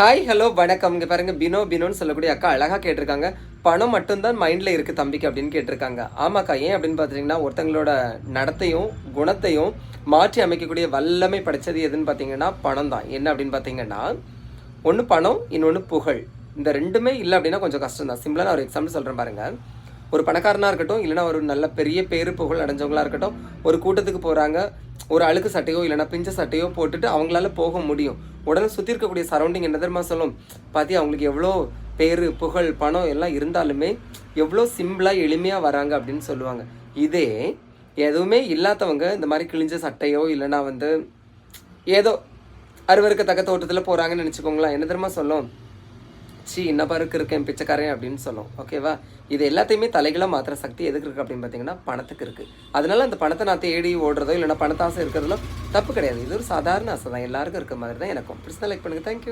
Hi hello வணக்கம். இங்கே பாருங்க, பினோன்னு சொல்லக்கூடிய அக்கா அழகாக கேட்டிருக்காங்க. பணம் மட்டும்தான் மைண்டில் இருக்குது தம்பிக்கு அப்படின்னு கேட்டிருக்காங்க. ஆமாக்கா, ஏன் அப்படின்னு பார்த்துட்டிங்கன்னா, ஒருத்தங்களோட நடத்தையும் குணத்தையும் மாற்றி அமைக்கக்கூடிய வல்லமை படைச்சது எதுன்னு பார்த்தீங்கன்னா பணம் தான். என்ன அப்படின்னு பார்த்தீங்கன்னா, ஒன்று பணம், இன்னொன்று புகழ். இந்த ரெண்டுமே இல்லை அப்படின்னா கொஞ்சம் கஷ்டம் தான். சிம்பிளாக நான் ஒரு எக்ஸாம்பிள் சொல்கிறேன் பாருங்கள். ஒரு பணக்காரனாக இருக்கட்டும், இல்லைனா ஒரு நல்ல பெரிய பேரு புகழ் அடைஞ்சவங்களாக இருக்கட்டும், ஒரு கூட்டத்துக்கு போகிறாங்க, ஒரு அழுக்கு சட்டையோ இல்லைனா பிஞ்ச சட்டையோ போட்டுட்டு அவங்களால போக முடியும். உடனே சுற்றி இருக்கக்கூடிய சரௌண்டிங் என்ன தெரியுமா சொல்லும், பாத்தி அவங்களுக்கு எவ்வளோ பேர் புகழ் பணம் எல்லாம் இருந்தாலுமே எவ்வளோ சிம்பிளாக எளிமையாக வராங்க அப்படின்னு சொல்லுவாங்க. இதே எதுவுமே இல்லாதவங்க இந்த மாதிரி கிழிஞ்ச சட்டையோ இல்லைனா ஏதோ அருவருக்கத்தக்க தோட்டத்தில் போகிறாங்கன்னு நினச்சிக்கோங்களேன், என்ன தெரியுமா சொல்லும், இன்ன பாருக்கு இருக்கேன் பிச்சைக்காரன் அப்படின்னு சொல்லும். ஓகேவா? இது எல்லாத்தையுமே தலைகளாக மாத்திர சக்தி எதுக்கு இருக்குது அப்படின்னு பார்த்தீங்கன்னா பணத்துக்கு இருக்குது. அதனால அந்த பணத்தை நான் தேடி ஓடுறதோ இல்லைனா பணத்தாசை இருக்கிறதுல தப்பு கிடையாது. இது ஒரு சாதாரண ஆசை தான், எல்லாருக்கும் இருக்க மாதிரி தான் எனக்கும். பிடிச்சா லைக் பண்ணுங்கள். தேங்க்யூ.